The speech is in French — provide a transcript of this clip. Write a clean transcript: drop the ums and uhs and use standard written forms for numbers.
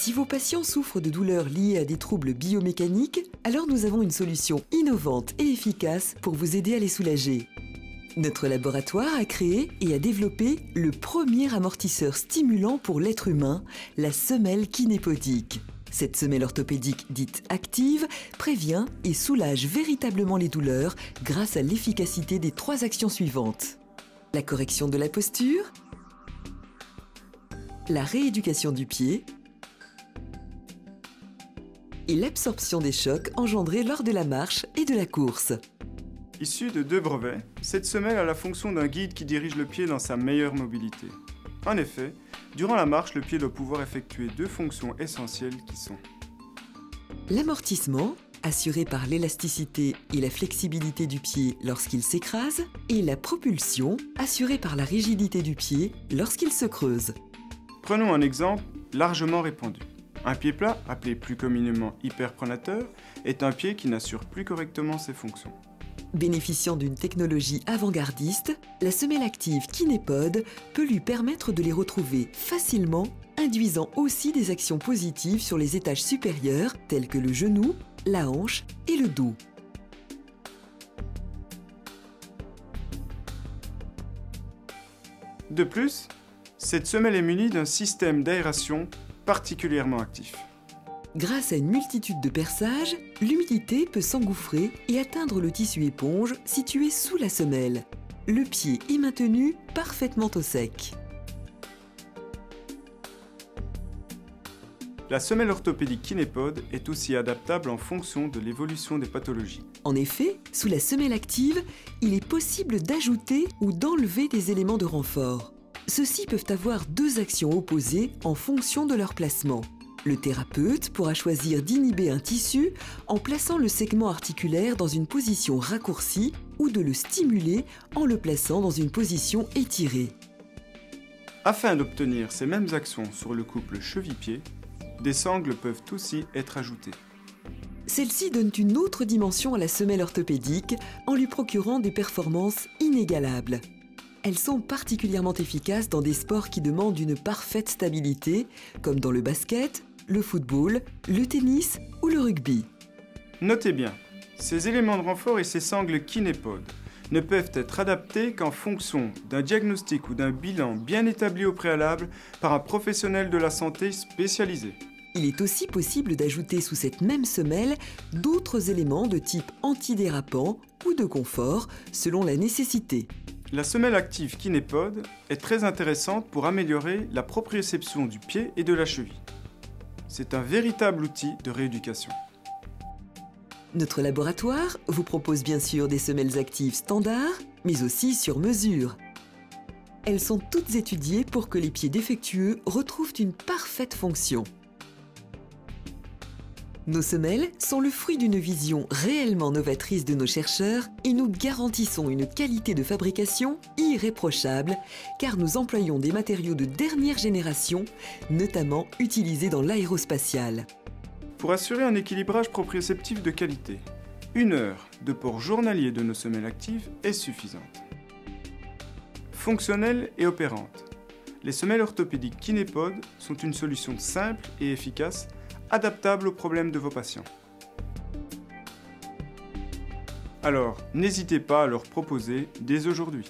Si vos patients souffrent de douleurs liées à des troubles biomécaniques, alors nous avons une solution innovante et efficace pour vous aider à les soulager. Notre laboratoire a créé et a développé le premier amortisseur stimulant pour l'être humain, la semelle kinépodique. Cette semelle orthopédique dite active prévient et soulage véritablement les douleurs grâce à l'efficacité des 3 actions suivantes. La correction de la posture, la rééducation du pied et l'absorption des chocs engendrés lors de la marche et de la course. Issue de 2 brevets, cette semelle a la fonction d'un guide qui dirige le pied dans sa meilleure mobilité. En effet, durant la marche, le pied doit pouvoir effectuer 2 fonctions essentielles qui sont l'amortissement, assuré par l'élasticité et la flexibilité du pied lorsqu'il s'écrase, et la propulsion, assurée par la rigidité du pied lorsqu'il se creuse. Prenons un exemple largement répandu. Un pied plat, appelé plus communément hyperpronateur, est un pied qui n'assure plus correctement ses fonctions. Bénéficiant d'une technologie avant-gardiste, la semelle active Kinépod peut lui permettre de les retrouver facilement, induisant aussi des actions positives sur les étages supérieurs tels que le genou, la hanche et le dos. De plus, cette semelle est munie d'un système d'aération particulièrement actif. Grâce à une multitude de perçages, l'humidité peut s'engouffrer et atteindre le tissu éponge situé sous la semelle. Le pied est maintenu parfaitement au sec. La semelle orthopédique Kinépod est aussi adaptable en fonction de l'évolution des pathologies. En effet, sous la semelle active, il est possible d'ajouter ou d'enlever des éléments de renfort. Ceux-ci peuvent avoir 2 actions opposées en fonction de leur placement. Le thérapeute pourra choisir d'inhiber un tissu en plaçant le segment articulaire dans une position raccourcie ou de le stimuler en le plaçant dans une position étirée. Afin d'obtenir ces mêmes actions sur le couple cheville-pied, des sangles peuvent aussi être ajoutées. Celles-ci donnent une autre dimension à la semelle orthopédique en lui procurant des performances inégalables. Elles sont particulièrement efficaces dans des sports qui demandent une parfaite stabilité, comme dans le basket, le football, le tennis ou le rugby. Notez bien, ces éléments de renfort et ces sangles Kinépod ne peuvent être adaptés qu'en fonction d'un diagnostic ou d'un bilan bien établi au préalable par un professionnel de la santé spécialisé. Il est aussi possible d'ajouter sous cette même semelle d'autres éléments de type antidérapant ou de confort selon la nécessité. La semelle active Kinépod est très intéressante pour améliorer la proprioception du pied et de la cheville. C'est un véritable outil de rééducation. Notre laboratoire vous propose bien sûr des semelles actives standards, mais aussi sur mesure. Elles sont toutes étudiées pour que les pieds défectueux retrouvent une parfaite fonction. Nos semelles sont le fruit d'une vision réellement novatrice de nos chercheurs et nous garantissons une qualité de fabrication irréprochable car nous employons des matériaux de dernière génération, notamment utilisés dans l'aérospatial. Pour assurer un équilibrage proprioceptif de qualité, 1 heure de port journalier de nos semelles actives est suffisante. Fonctionnelle et opérante, les semelles orthopédiques Kinépod sont une solution simple et efficace adaptable aux problèmes de vos patients. Alors, n'hésitez pas à leur proposer dès aujourd'hui.